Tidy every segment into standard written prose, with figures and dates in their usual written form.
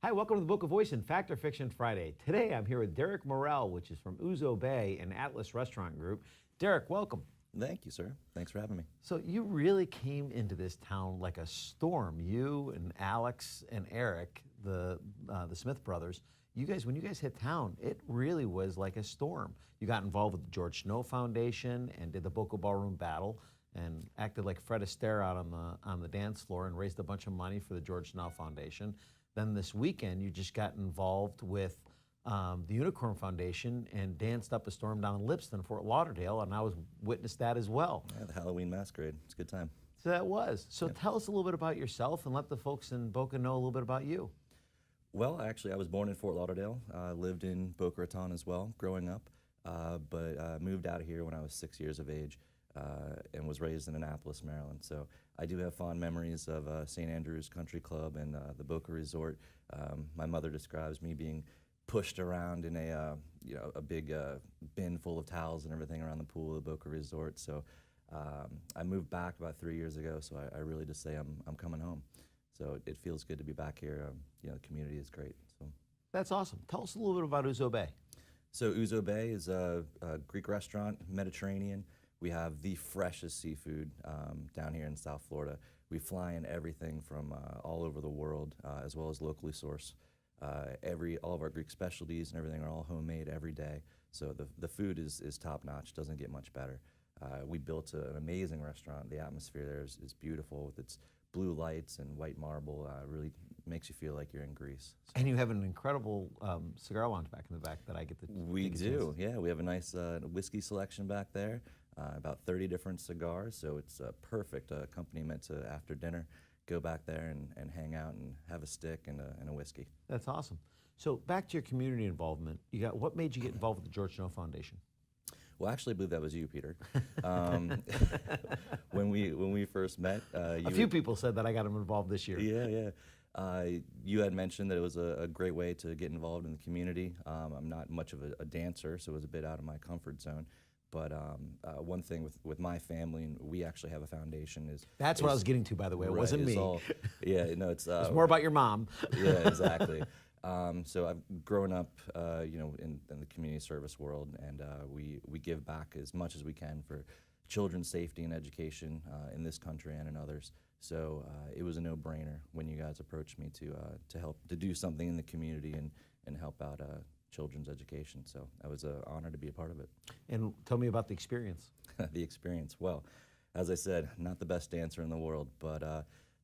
Hi, welcome to the Book of Voice and Fact or Fiction Friday. Today I'm here with Derek Morrell, which is from Ouzo Bay and Atlas Restaurant Group. Derek, welcome. Thank you, sir. Thanks for having me. So you really came into this town like a storm. You and Alex and Eric, the Smith brothers, when you guys hit town, it really was like a storm. You got involved with the George Snow Foundation and did the Boca Ballroom Battle and acted like Fred Astaire out on the dance floor and raised a bunch of money for the George Snow Foundation. Then this weekend, you just got involved with the Unicorn Foundation and danced up a storm down in Lipston, Fort Lauderdale, and I was witnessed that as well. Yeah, the Halloween masquerade. It's a good time. So that was. So tell us a little bit about yourself and let the folks in Boca know a little bit about you. Well, actually, I was born in Fort Lauderdale. Lived in Boca Raton as well growing up, but moved out of here when I was 6 years of age and was raised in Annapolis, Maryland. So I do have fond memories of St. Andrew's Country Club and the Boca Resort. My mother describes me being pushed around in a big bin full of towels and everything around the pool of the Boca Resort. So I moved back about 3 years ago, so I really just say I'm coming home. So it feels good to be back here. The community is great. So that's awesome. Tell us a little bit about Ouzo Bay. So Ouzo Bay is a Greek restaurant, Mediterranean. We have the freshest seafood down here in South Florida. We fly in everything from all over the world, as well as locally sourced. All of our Greek specialties and everything are all homemade every day. So the food is top notch, doesn't get much better. We built an amazing restaurant. The atmosphere there is beautiful with its blue lights and white marble. Really makes you feel like you're in Greece. So. And you have an incredible cigar lounge back in the back that I get to We do, yeah. We have a nice whiskey selection back there. About 30 different cigars, so it's a perfect accompaniment to after dinner. Go back there and hang out and have a stick and a whiskey. That's awesome. So back to your community involvement. What made you get involved with the George Snow Foundation? Well, actually, I believe that was you, Peter. When we first met, a few people said that I got them involved this year. Yeah. You had mentioned that it was a great way to get involved in the community. I'm not much of a dancer, so it was a bit out of my comfort zone. But one thing with my family, and we actually have a foundation, That's what I was getting to, by the way. It wasn't me. It's more about your mom. Yeah, exactly. So I've grown up, in the community service world, and we give back as much as we can for children's safety and education in this country and in others. So it was a no-brainer when you guys approached me to help to do something in the community and help out children's education. So I was an honor to be a part of it. And tell me about the experience. The experience. Well, as I said, not the best dancer in the world, but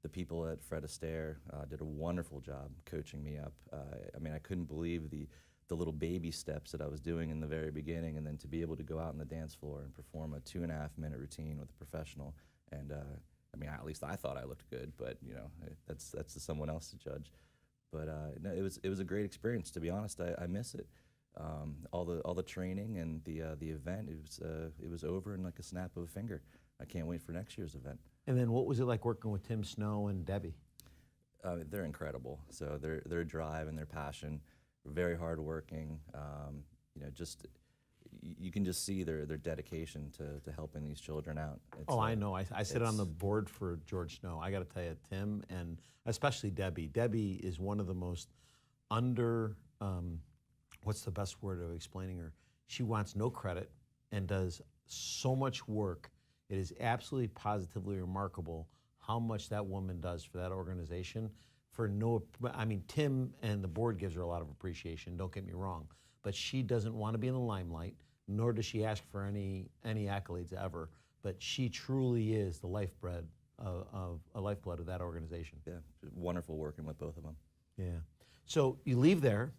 the people at Fred Astaire did a wonderful job coaching me up. I couldn't believe the little baby steps that I was doing in the very beginning, and then to be able to go out on the dance floor and perform a 2.5-minute routine with a professional. And at least I thought I looked good, but that's to someone else to judge. But no, it was a great experience. To be honest, I miss it. All the training and the event, it was over in like a snap of a finger. I can't wait for next year's event. And then what was it like working with Tim Snow and Debbie? They're incredible. So their drive and their passion, very hardworking. You can just see their dedication to helping these children out. I know. I sit on the board for George Snow. I got to tell you, Tim and especially Debbie. Debbie is one of the most what's the best word of explaining her? She wants no credit and does so much work. It is absolutely positively remarkable how much that woman does for that organization. Tim and the board gives her a lot of appreciation, don't get me wrong, but she doesn't want to be in the limelight, nor does she ask for any accolades ever, but she truly is the lifeblood of that organization. Yeah, wonderful working with both of them. Yeah. So you leave there,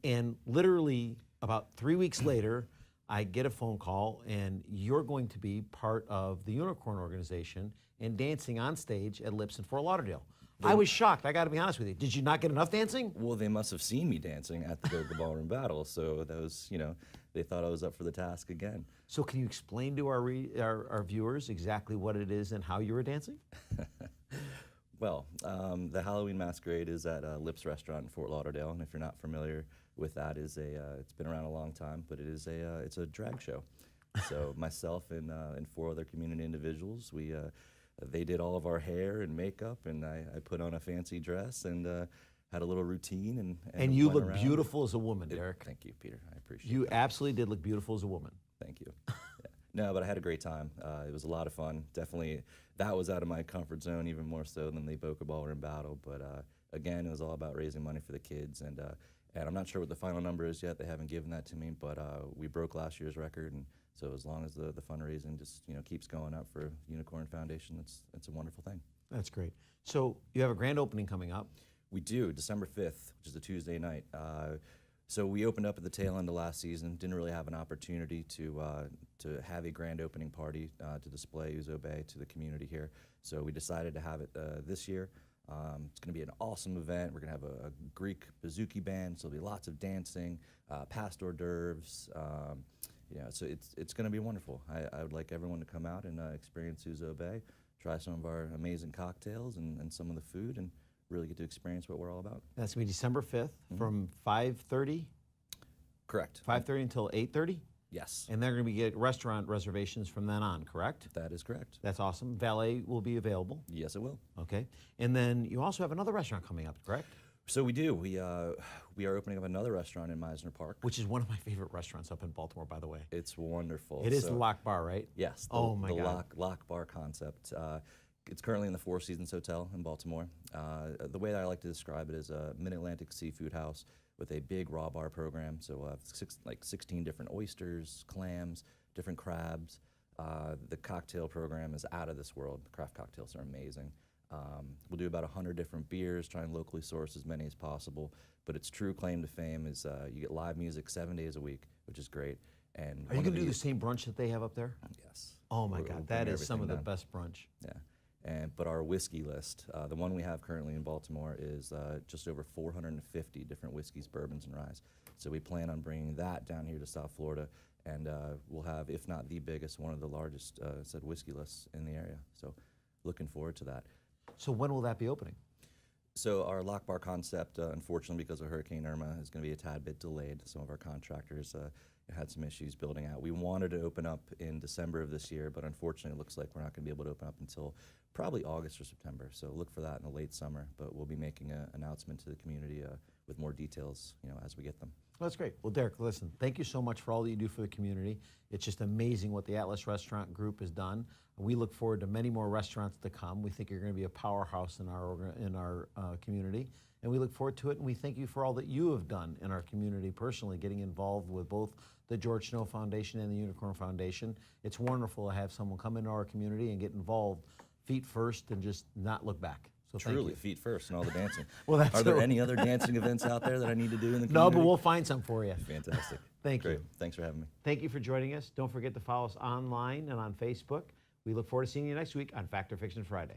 and literally about 3 weeks later, I get a phone call, and you're going to be part of the Unicorn organization and dancing on stage at Lips in Fort Lauderdale. I was shocked, I gotta be honest with you. Did you not get enough dancing? Well, they must have seen me dancing at the Boca Ballroom Battle, so that was, they thought I was up for the task again. So can you explain to our viewers exactly what it is and how you were dancing? Well, the Halloween Masquerade is at Lips Restaurant in Fort Lauderdale, and if you're not familiar with that, it's been around a long time, but it's a drag show. So myself and four other community individuals, they did all of our hair and makeup, and I put on a fancy dress and had a little routine And you went look around. beautiful as a woman, Derek. Thank you, Peter. I appreciate You that. absolutely did look beautiful as a woman. Thank you. Yeah. No, but I had a great time. It was a lot of fun. Definitely, that was out of my comfort zone even more so than the Boca Baller in battle. But again, it was all about raising money for the kids. And I'm not sure what the final number is yet. They haven't given that to me. But we broke last year's record. And so as long as the fundraising just keeps going up for Unicorn Foundation, it's a wonderful thing. That's great. So you have a grand opening coming up. We do, December 5th, which is a Tuesday night. So we opened up at the tail end of last season. Didn't really have an opportunity to have a grand opening party to display Uzo Bay to the community here. So we decided to have it this year. It's going to be an awesome event. We're going to have a Greek bouzouki band, so there'll be lots of dancing, past hors d'oeuvres. So it's going to be wonderful. I would like everyone to come out and experience Uzo Bay, try some of our amazing cocktails and some of the food, and really get to experience what we're all about. That's going to be December 5th from 5:30? Correct. 5:30 until 8:30? Yes. And they're going to get restaurant reservations from then on, correct? That is correct. That's awesome. Valet will be available. Yes, it will. Okay. And then you also have another restaurant coming up, correct? So we do. We are opening up another restaurant in Meisner Park. Which is one of my favorite restaurants up in Baltimore, by the way. It's wonderful. It is So- the Lock Bar, right? Yes. Oh my the God. Lock Bar concept. It's currently in the Four Seasons Hotel in Baltimore. The way that I like to describe it is a Mid-Atlantic seafood house with a big raw bar program. So we'll have 16 different oysters, clams, different crabs. The cocktail program is out of this world. The craft cocktails are amazing. We'll do about 100 different beers, try and locally source as many as possible. But its true claim to fame is you get live music 7 days a week, which is great. And Are you going to do the same brunch that they have up there? Yes. Oh my We'll God, that bring is some of everything the down. best brunch. Yeah. But our whiskey list, the one we have currently in Baltimore, is just over 450 different whiskeys, bourbons, and ryes. So we plan on bringing that down here to South Florida, and we'll have, if not the biggest, one of the largest said whiskey lists in the area. So looking forward to that. So when will that be opening? So our lock bar concept, unfortunately, because of Hurricane Irma, is going to be a tad bit delayed. Some of our contractors had some issues building out. We wanted to open up in December of this year, but unfortunately, it looks like we're not going to be able to open up until probably August or September. So look for that in the late summer. But we'll be making an announcement to the community with more details, as we get them. Well, that's great. Well, Derek, listen, thank you so much for all that you do for the community. It's just amazing what the Atlas Restaurant Group has done. We look forward to many more restaurants to come. We think you're going to be a powerhouse in our community, and we look forward to it. And we thank you for all that you have done in our community personally, getting involved with both the George Snow Foundation and the Unicorn Foundation. It's wonderful to have someone come into our community and get involved feet first and just not look back. So thank Truly, you. feet first and all the dancing. Well, that's Are there true. any other dancing events out there that I need to do in the community? No, but we'll find some for you. Fantastic. Thank Great. you. Thanks for having me. Thank you for joining us. Don't forget to follow us online and on Facebook. We look forward to seeing you next week on Fact or Fiction Friday.